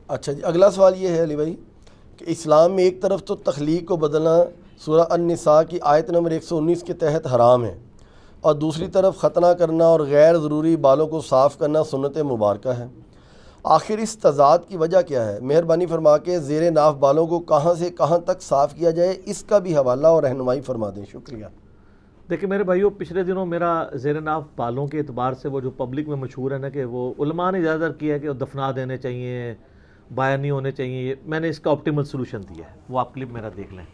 اچھا جی، اگلا سوال یہ ہے علی بھائی کہ اسلام میں ایک طرف تو تخلیق کو بدلنا سورہ النساء کی آیت نمبر 119 کے تحت حرام ہے، اور دوسری طرف ختنہ کرنا اور غیر ضروری بالوں کو صاف کرنا سنت مبارکہ ہے۔ آخر اس تضاد کی وجہ کیا ہے؟ مہربانی فرما کے زیر ناف بالوں کو کہاں سے کہاں تک صاف کیا جائے، اس کا بھی حوالہ اور رہنمائی فرما دیں، شکریہ۔ دیکھیں میرے بھائیو، پچھلے دنوں میرا زیر ناف بالوں کے اعتبار سے وہ جو پبلک میں مشہور ہے نا کہ وہ علماء نے زیادہ کیا ہے کہ وہ دفنا دینے چاہیے، باہر نہیں ہونے چاہیے، میں نے اس کا آپٹیمل سلوشن دیا ہے، وہ آپ کلپ میرا دیکھ لیں۔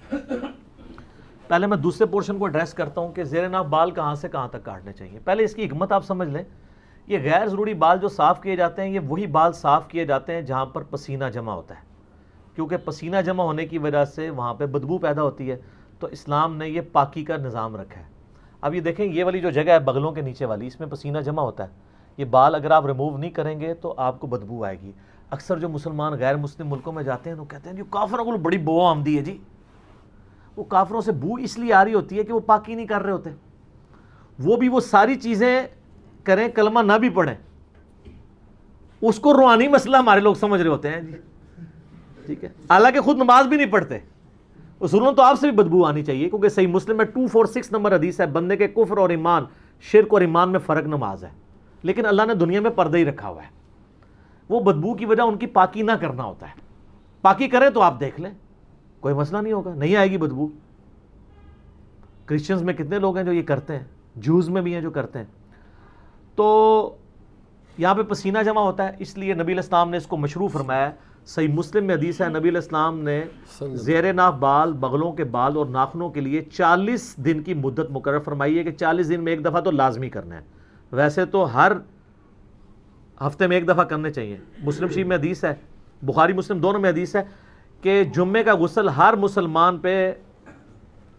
پہلے میں دوسرے پورشن کو ایڈریس کرتا ہوں کہ زیر ناف بال کہاں سے کہاں تک کاٹنے چاہیے۔ پہلے اس کی حکمت آپ سمجھ لیں، یہ غیر ضروری بال جو صاف کیے جاتے ہیں، یہ وہی بال صاف کیے جاتے ہیں جہاں پر پسینہ جمع ہوتا ہے، کیونکہ پسینہ جمع ہونے کی وجہ سے وہاں پہ بدبو پیدا ہوتی ہے، تو اسلام نے یہ پاکی کا نظام رکھا ہے۔ اب یہ دیکھیں، یہ والی جو جگہ ہے بغلوں کے نیچے والی، اس میں پسینہ جمع ہوتا ہے، یہ بال اگر آپ ریموو نہیں کریں گے تو آپ کو بدبو آئے گی۔ اکثر جو مسلمان غیر مسلم ملکوں میں جاتے ہیں وہ کہتے ہیں جو کافروں کو بڑی بو آمدی ہے جی، وہ کافروں سے بو اس لیے آ رہی ہوتی ہے کہ وہ پاکی نہیں کر رہے ہوتے، وہ بھی وہ ساری چیزیں کریں، کلمہ نہ بھی پڑھیں، اس کو روحانی مسئلہ ہمارے لوگ سمجھ رہے ہوتے ہیں جی، ٹھیک ہے، حالانکہ خود نماز بھی نہیں پڑھتے۔ اصولوں تو آپ سے بھی بدبو آنی چاہیے، کیونکہ صحیح مسلم میں 246 نمبر حدیث ہے، بندے کے کفر اور ایمان، شرک اور ایمان میں فرق نماز ہے، لیکن اللہ نے دنیا میں پردہ ہی رکھا ہوا ہے، وہ بدبو کی وجہ ان کی پاکی نہ کرنا ہوتا ہے۔ پاکی کریں تو آپ دیکھ لیں، کوئی مسئلہ نہیں ہوگا، نہیں آئے گی بدبو۔ کرسچنز میں کتنے لوگ ہیں جو یہ کرتے ہیں، جوز میں بھی ہیں جو کرتے ہیں۔ تو یہاں پہ پسینہ جمع ہوتا ہے، اس لیے نبی علیہ السلام نے اس کو مشروع فرمایا ہے۔ صحیح مسلم میں حدیث ہے، نبی علیہ السلام نے زیر ناف بال، بغلوں کے بال اور ناخنوں کے لیے 40 دن کی مدت مقرر فرمائی ہے کہ 40 دن میں ایک دفعہ تو لازمی کرنا ہے، ویسے تو ہر ہفتے میں ایک دفعہ کرنے چاہیے۔ مسلم شریف میں حدیث ہے، بخاری مسلم دونوں میں حدیث ہے کہ جمعے کا غسل ہر مسلمان پہ،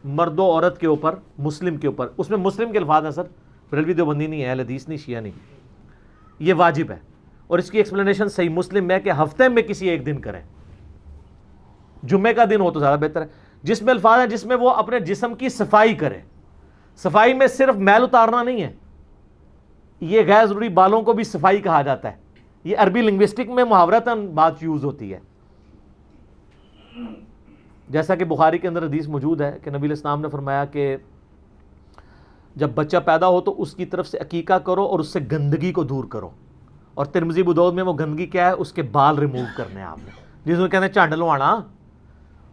مرد و عورت کے اوپر، مسلم کے اوپر، اس میں مسلم کے الفاظ ہیں سر، بریلوی دیوبندی نہیں ہے، اہل حدیث نہیں، شیعہ نہیں، یہ واجب ہے۔ اور اس کی ایکسپلینیشن صحیح مسلم میں کہ ہفتے میں کسی ایک دن کریں، جمعے کا دن ہو تو زیادہ بہتر ہے، جس میں الفاظ ہیں جس میں وہ اپنے جسم کی صفائی کرے۔ صفائی میں صرف میل اتارنا نہیں ہے، یہ غیر ضروری بالوں کو بھی صفائی کہا جاتا ہے، یہ عربی لنگوسٹک میں محاورتاً بات یوز ہوتی ہے۔ جیسا کہ بخاری کے اندر حدیث موجود ہے کہ نبی علیہ السلام نے فرمایا کہ جب بچہ پیدا ہو تو اس کی طرف سے عقیقہ کرو اور اس سے گندگی کو دور کرو، اور ترمذی ابو داؤد میں وہ گندگی کیا ہے، اس کے بال ریموو کرنے ہیں آپ نے، جس میں کہتے ہیں چانڈ لوانا،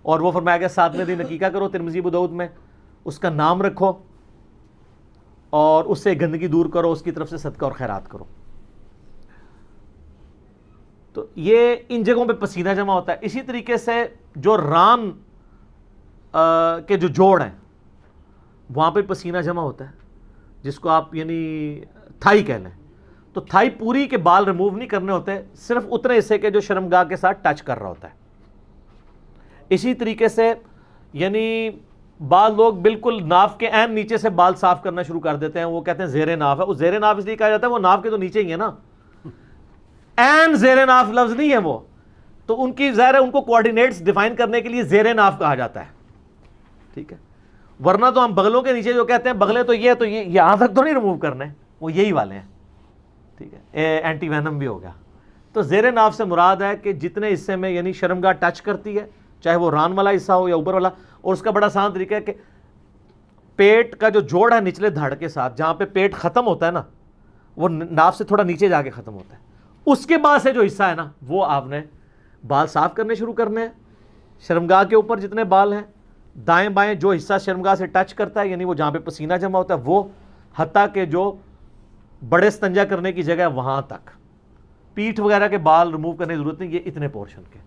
اور وہ فرمایا کہ 7ویں دن عقیقہ کرو، ترمذی ابو داؤد میں اس کا نام رکھو اور اس سے گندگی دور کرو، اس کی طرف سے صدقہ اور خیرات کرو۔ تو یہ ان جگہوں پہ پسینہ جمع ہوتا ہے۔ اسی طریقے سے جو ران کے جو جوڑ ہیں وہاں پہ پسینہ جمع ہوتا ہے، جس کو آپ یعنی تھائی کہہ لیں، تو تھائی پوری کے بال ریموو نہیں کرنے ہوتے، صرف اتنے حصے کے جو شرمگاہ کے ساتھ ٹچ کر رہا ہوتا ہے۔ اسی طریقے سے یعنی بعض لوگ بالکل ناف کے عین نیچے سے بال صاف کرنا شروع کر دیتے ہیں، وہ کہتے ہیں زیر ناف ہے، وہ زیر ناف اس لیے کہا جاتا ہے وہ ناف کے تو نیچے ہی ہے نا، عین زیر ناف لفظ نہیں ہے وہ، تو ان کی ظاہر ہے ان کو کوآرڈینیٹس ڈیفائن کرنے کے لیے زیر ناف کہا جاتا ہے، ٹھیک ہے، ورنہ تو ہم بغلوں کے نیچے جو کہتے ہیں بغلے تو یہ یہاں تک تو نہیں ریموو کرنے، وہ یہی والے ہیں، ٹھیک ہے، اینٹی وینم بھی ہو گیا۔ تو زیر ناف سے مراد ہے کہ جتنے حصے میں یعنی شرمگاہ ٹچ کرتی ہے، چاہے وہ ران والا حصہ ہو یا اوپر والا، اور اس کا بڑا آسان طریقہ ہے کہ پیٹ کا جو جوڑ ہے نچلے دھڑ کے ساتھ، جہاں پہ پیٹ ختم ہوتا ہے نا، وہ ناف سے تھوڑا نیچے جا کے ختم ہوتا ہے، اس کے بعد سے جو حصہ ہے نا وہ آپ نے بال صاف کرنے شروع کرنے ہیں۔ شرمگاہ کے اوپر جتنے بال ہیں، دائیں بائیں جو حصہ شرمگاہ سے ٹچ کرتا ہے، یعنی وہ جہاں پہ پسینہ جمع ہوتا ہے، وہ حتیٰ کہ جو بڑے استنجا کرنے کی جگہ ہے وہاں تک، پیٹھ وغیرہ کے بال ریموو کرنے کی ضرورت نہیں، یہ اتنے پورشن کے۔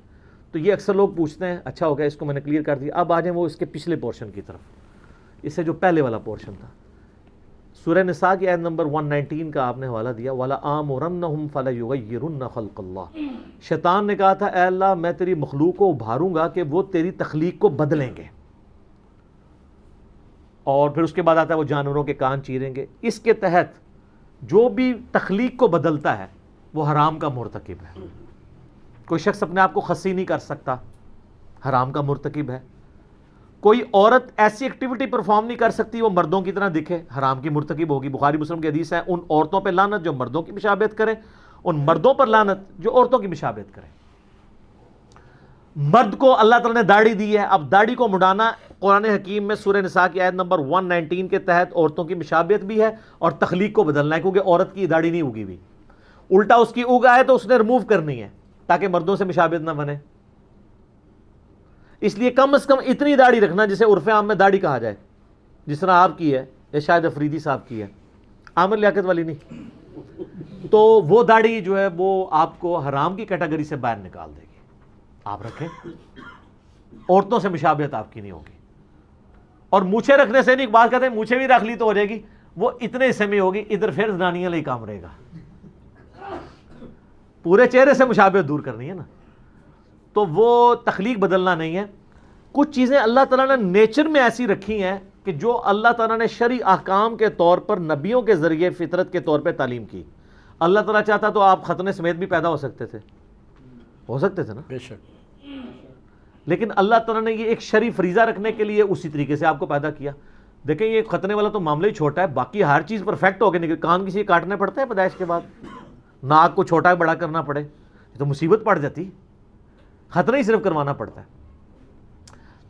تو یہ اکثر لوگ پوچھتے ہیں، اچھا ہو گیا اس کو میں نے کلیئر کر دیا، اب آ جائیں وہ اس کے پچھلے پورشن کی طرف، اس سے جو پہلے والا پورشن تھا۔ سورہ نساء کی آیت نمبر 119 کا آپ نے حوالہ دیا، وَلَآمُرَنَّهُمْ فَلَيُغَيِّرُنَّ خَلْقَ اللَّهِ، شیطان نے کہا تھا اے اللہ میں تیری مخلوق کو ابھاروں گا کہ وہ تیری تخلیق کو بدلیں گے، اور پھر اس کے بعد آتا ہے وہ جانوروں کے کان چیریں گے۔ اس کے تحت جو بھی تخلیق کو بدلتا ہے وہ حرام کا مرتکب ہے۔ کوئی شخص اپنے آپ کو خصی نہیں کر سکتا، حرام کا مرتکب ہے۔ کوئی عورت ایسی ایکٹیویٹی پرفارم نہیں کر سکتی وہ مردوں کی طرح دکھے، حرام کی مرتکب ہوگی۔ بخاری مسلم کی حدیث ہے، ان عورتوں پہ لعنت جو مردوں کی مشابہت کریں، ان مردوں پر لعنت جو عورتوں کی مشابہت کریں۔ مرد کو اللہ تعالیٰ نے داڑھی دی ہے. اب داڑھی کو مڈانا قرآن حکیم میں سورہ نساء کی آیت نمبر 119 کے تحت عورتوں کی مشابہت بھی ہے اور تخلیق کو بدلنا ہے, کیونکہ عورت کی داڑھی نہیں اگی ہوئی, الٹا اس کی اگ آئے تو اس نے ریموو کرنی ہے تاکہ مردوں سے مشابہت نہ بنے. اس لیے کم از کم اتنی داڑھی رکھنا جسے عرف عام میں داڑھی کہا جائے, جس طرح آپ کی ہے یا شاید افریدی صاحب کی ہے, عامر لیاقت والی نہیں. تو وہ داڑھی جو ہے وہ آپ کو حرام کی کیٹیگری سے باہر نکال دے گی. آپ رکھیں, عورتوں سے مشابہت آپ کی نہیں ہوگی. اور مونچھیں رکھنے سے نہیں, بات کہتے ہیں مونچھیں بھی رکھ لی تو ہو جائے گی, وہ اتنے حصے میں ہوگی, ادھر پھر زنانیاں لئی کام رہے گا. پورے چہرے سے مشابہت دور کرنی ہے نا. تو وہ تخلیق بدلنا نہیں ہے. کچھ چیزیں اللہ تعالیٰ نے نیچر میں ایسی رکھی ہیں کہ جو اللہ تعالیٰ نے شرعی احکام کے طور پر نبیوں کے ذریعے فطرت کے طور پہ تعلیم کی. اللہ تعالیٰ چاہتا تو آپ ختنے سمیت بھی پیدا ہو سکتے تھے, ہو سکتے تھے نا, بے شک. لیکن اللہ تعالیٰ نے یہ ایک شرعی فریضہ رکھنے کے لیے اسی طریقے سے آپ کو پیدا کیا. دیکھیں یہ ختنے والا تو معاملہ ہی چھوٹا ہے, باقی ہر چیز پرفیکٹ ہو کے نکل. کان کسی کاٹنے پڑتے ہیں پیدائش کے بعد, ناک کو چھوٹا بڑا کرنا پڑے تو مصیبت پڑ جاتی, ختنہ ہی صرف کروانا پڑتا ہے.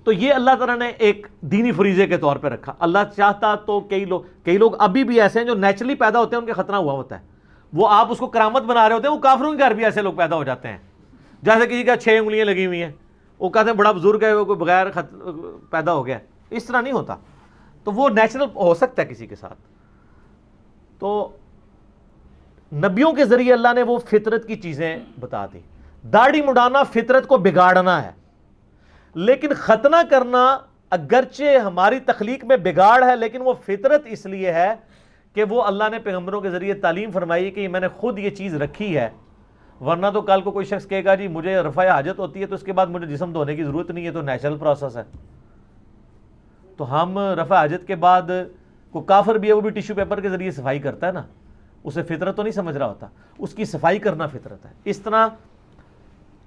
تو یہ اللہ تعالیٰ نے ایک دینی فریضے کے طور پہ رکھا. اللہ چاہتا تو کئی لوگ ابھی بھی ایسے ہیں جو نیچرلی پیدا ہوتے ہیں, ان کے ختنہ ہوا ہوتا ہے, وہ آپ اس کو کرامت بنا رہے ہوتے ہیں. وہ کافروں کے گھر بھی ایسے لوگ پیدا ہو جاتے ہیں, جیسے کسی کا 6 انگلیاں لگی ہوئی ہیں, وہ کہتے ہیں بڑا بزرگ ہے, وہ کوئی بغیر پیدا ہو گیا. اس طرح نہیں ہوتا. تو وہ نیچرل ہو سکتا ہے کسی کے ساتھ. تو نبیوں کے ذریعے اللہ نے وہ فطرت کی چیزیں بتا دی. داڑھی مڈانا فطرت کو بگاڑنا ہے, لیکن ختنہ کرنا اگرچہ ہماری تخلیق میں بگاڑ ہے, لیکن وہ فطرت اس لیے ہے کہ وہ اللہ نے پیغمبروں کے ذریعے تعلیم فرمائی کہ میں نے خود یہ چیز رکھی ہے. ورنہ تو کل کو کوئی شخص کہے گا جی مجھے رفع حاجت ہوتی ہے تو اس کے بعد مجھے جسم دھونے کی ضرورت نہیں ہے, تو نیچرل پروسیس ہے. تو ہم رفع حاجت کے بعد, کوئی کافر بھی ہے وہ بھی ٹیشو پیپر کے ذریعے صفائی کرتا ہے نا, اسے فطرت تو نہیں سمجھ رہا ہوتا, اس کی صفائی کرنا فطرت ہے. اس طرح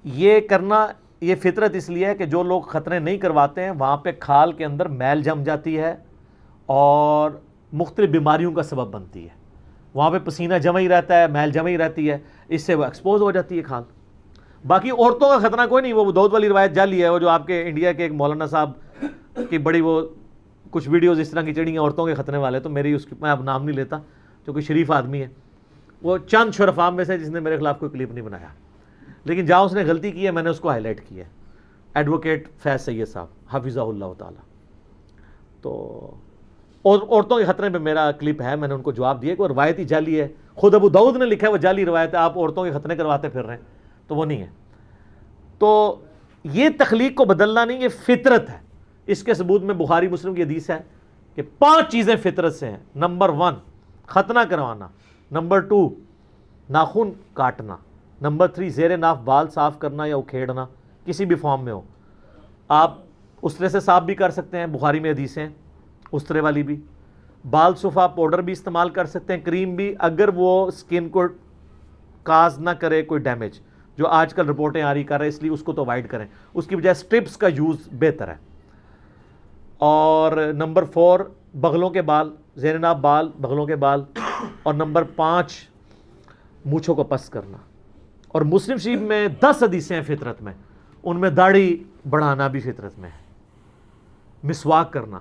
یہ کرنا یہ فطرت اس لیے ہے کہ جو لوگ ختنے نہیں کرواتے ہیں وہاں پہ کھال کے اندر میل جم جاتی ہے اور مختلف بیماریوں کا سبب بنتی ہے. وہاں پہ پسینہ جمع ہی رہتا ہے, میل جمع ہی رہتی ہے, اس سے وہ ایکسپوز ہو جاتی ہے کھال. باقی عورتوں کا خطرہ کوئی نہیں, وہ دودھ والی روایت جعلی ہے, وہ جو آپ کے انڈیا کے ایک مولانا صاحب کی بڑی وہ کچھ ویڈیوز اس طرح کی چڑھی ہیں عورتوں کے ختنے والے, تو میری اس کی میں اب نام نہیں لیتا, جو کوئی شریف آدمی ہے, وہ چند شرفاء میں سے جس نے میرے خلاف کوئی کلپ نہیں بنایا, لیکن جہاں اس نے غلطی کی ہے میں نے اس کو ہائی لائٹ کی ہے. ایڈوکیٹ فیض سید صاحب حفظہ اللہ تعالی. تو اور عورتوں کے خطرے پہ میرا کلپ ہے, میں نے ان کو جواب دیا کہ وہ روایت ہی جعلی ہے. خود ابو داؤد نے لکھا ہے وہ جعلی روایت ہے, آپ عورتوں کے ختنے کرواتے پھر رہے ہیں, تو وہ نہیں ہے. تو یہ تخلیق کو بدلنا نہیں, یہ فطرت ہے. اس کے ثبوت میں بخاری مسلم کی حدیث ہے کہ 5 چیزیں فطرت سے ہیں. نمبر 1 ختنہ کروانا, نمبر 2 ناخن کاٹنا, نمبر 3 زیر ناف بال صاف کرنا یا اکھیڑنا کسی بھی فارم میں ہو. آپ اسرے سے صاف بھی کر سکتے ہیں, بخاری میں حدیثیں اسرے والی بھی. بال صفا پاؤڈر بھی استعمال کر سکتے ہیں, کریم بھی, اگر وہ سکن کو کاز نہ کرے کوئی ڈیمیج, جو آج کل رپورٹیں آ رہی کر رہے, اس لیے اس کو تو اوائڈ کریں, اس کی بجائے سٹرپس کا یوز بہتر ہے. اور نمبر 4 بغلوں کے بال, زیر ناف بال, بغلوں کے بال. اور نمبر 5 مونچھوں کو پس کرنا. اور مسلم شریف میں 10 حدیثیں ہیں فطرت میں, ان میں داڑھی بڑھانا بھی فطرت میں ہے, مسواک کرنا,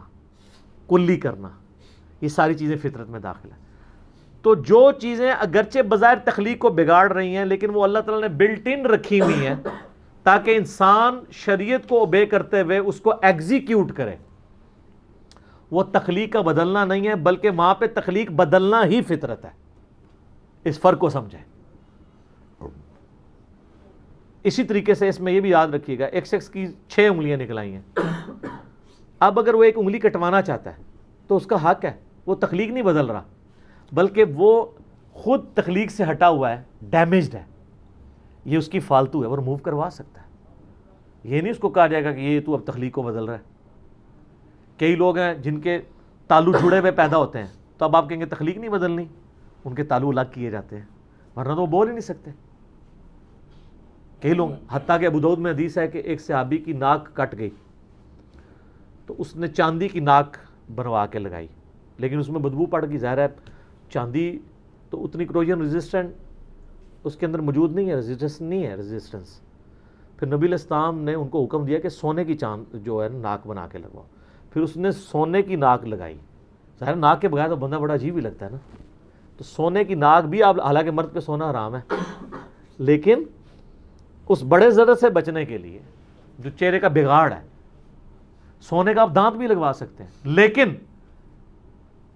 کلی کرنا, یہ ساری چیزیں فطرت میں داخل ہیں. تو جو چیزیں اگرچہ بظاہر تخلیق کو بگاڑ رہی ہیں, لیکن وہ اللہ تعالیٰ نے بلٹ ان رکھی ہوئی ہیں تاکہ انسان شریعت کو اوبے کرتے ہوئے اس کو ایگزیکیوٹ کرے. وہ تخلیق کا بدلنا نہیں ہے, بلکہ وہاں پہ تخلیق بدلنا ہی فطرت ہے. اس فرق کو سمجھیں. اسی طریقے سے اس میں یہ بھی یاد رکھیے گا, ایک شخص کی 6 انگلیاں نکل آئی ہیں. اب اگر وہ ایک انگلی کٹوانا چاہتا ہے تو اس کا حق ہے, وہ تخلیق نہیں بدل رہا, بلکہ وہ خود تخلیق سے ہٹا ہوا ہے, ڈیمیجڈ ہے, یہ اس کی فالتو ہے, وہ ریموو کروا سکتا ہے. یہ نہیں اس کو کہا جائے گا کہ یہ تو اب تخلیق کو بدل رہا ہے. کئی لوگ ہیں جن کے تالو جڑے ہوئے پیدا ہوتے ہیں, تو اب آپ کہیں گے تخلیق نہیں بدلنی, ان کے تالو الگ کیے جاتے ہیں, ورنہ تو وہ بول ہی نہیں سکتے. کئی لوگ, حتیٰ کہ ابو داؤد میں حدیث ہے کہ ایک صحابی کی ناک کٹ گئی تو اس نے چاندی کی ناک بنوا کے لگائی, لیکن اس میں بدبو پڑ گئی. ظاہر ہے چاندی تو اتنی کروجن ریزسٹنٹ اس کے اندر موجود نہیں ہے, ریزسٹنس نہیں ہے ریزسٹنس, پھر نبی علیہ السلام نے ان کو حکم دیا کہ سونے کی چاند جو ہے ناک بنا کے لگواؤ. پھر اس نے سونے کی ناک لگائی. ظاہر ناک کے بغیر تو بندہ بڑا عجیب ہی لگتا ہے نا. تو سونے کی ناک بھی آپ, حالانکہ مرد پہ سونا حرام ہے, لیکن اس بڑے ضرر سے بچنے کے لیے جو چہرے کا بگاڑ ہے, سونے کا آپ دانت بھی لگوا سکتے ہیں, لیکن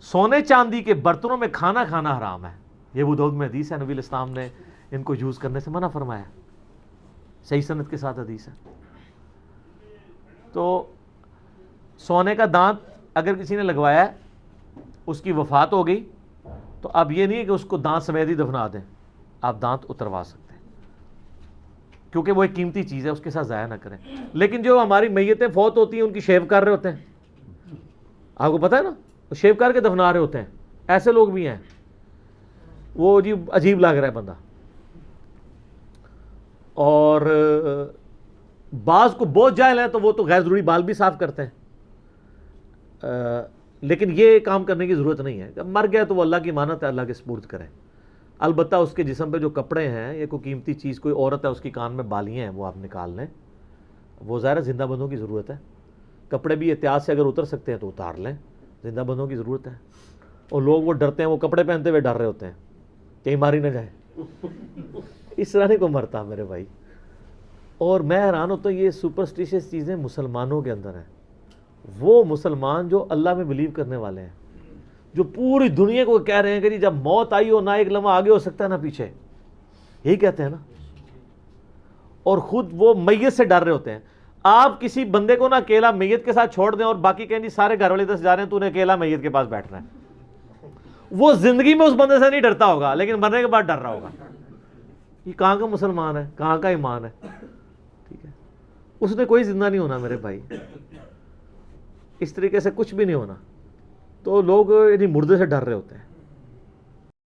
سونے چاندی کے برتنوں میں کھانا کھانا حرام ہے. یہ ابو داؤد میں حدیث ہے, نبی علیہ السلام نے ان کو یوز کرنے سے منع فرمایا, صحیح سند کے ساتھ حدیث ہے. تو سونے کا دانت اگر کسی نے لگوایا ہے, اس کی وفات ہو گئی, تو اب یہ نہیں ہے کہ اس کو دانت سمیت ہی دفنا دیں, آپ دانت اتروا سکتے ہیں, کیونکہ وہ ایک قیمتی چیز ہے, اس کے ساتھ ضائع نہ کریں. لیکن جو ہماری میتیں فوت ہوتی ہیں ان کی شیو کر رہے ہوتے ہیں, آپ کو پتہ ہے نا, وہ شیو کر کے دفنا رہے ہوتے ہیں, ایسے لوگ بھی ہیں, وہ جی عجیب لگ رہا ہے بندہ. اور بعض کو بہت جاہل ہیں تو وہ تو غیر ضروری بال بھی صاف کرتے ہیں, لیکن یہ کام کرنے کی ضرورت نہیں ہے. مر گیا تو وہ اللہ کی امانت ہے, اللہ کے سپرد کریں. البتہ اس کے جسم پہ جو کپڑے ہیں, یہ کوئی قیمتی چیز, کوئی عورت ہے اس کی کان میں بالیاں ہیں, وہ آپ نکال لیں, وہ ظاہر زندہ بندوں کی ضرورت ہے. کپڑے بھی احتیاط سے اگر اتر سکتے ہیں تو اتار لیں, زندہ بندوں کی ضرورت ہے. اور لوگ وہ ڈرتے ہیں, وہ کپڑے پہنتے ہوئے ڈر رہے ہوتے ہیں کہیں ماری نہ جائے. اس طرح نہیں کو مرتا میرے بھائی. اور میں حیران ہوتا ہوں, یہ سپرسٹیشیس چیزیں مسلمانوں کے اندر ہیں. وہ مسلمان جو اللہ میں بلیو کرنے والے ہیں, جو پوری دنیا کو کہہ رہے ہیں کہ جب موت آئی ہو, نہ ایک لمحہ آگے ہو سکتا ہے نہ پیچھے, یہی کہتے ہیں نا, اور خود وہ میت سے ڈر رہے ہوتے ہیں. آپ کسی بندے کو نا اکیلا میت کے ساتھ چھوڑ دیں اور باقی کہیں جی سارے گھر والے دس جا رہے ہیں, تو انہیں اکیلا میت کے پاس بیٹھنا ہے, وہ زندگی میں اس بندے سے نہیں ڈرتا ہوگا, لیکن مرنے کے بعد ڈر رہا ہوگا. یہ کہاں کا مسلمان ہے, کہاں کا ایمان ہے؟ ٹھیک ہے, اس نے کوئی زندہ نہیں ہونا میرے بھائی, اس طریقے سے کچھ بھی نہیں ہونا. تو لوگ یعنی مردے سے ڈر رہے ہوتے ہیں.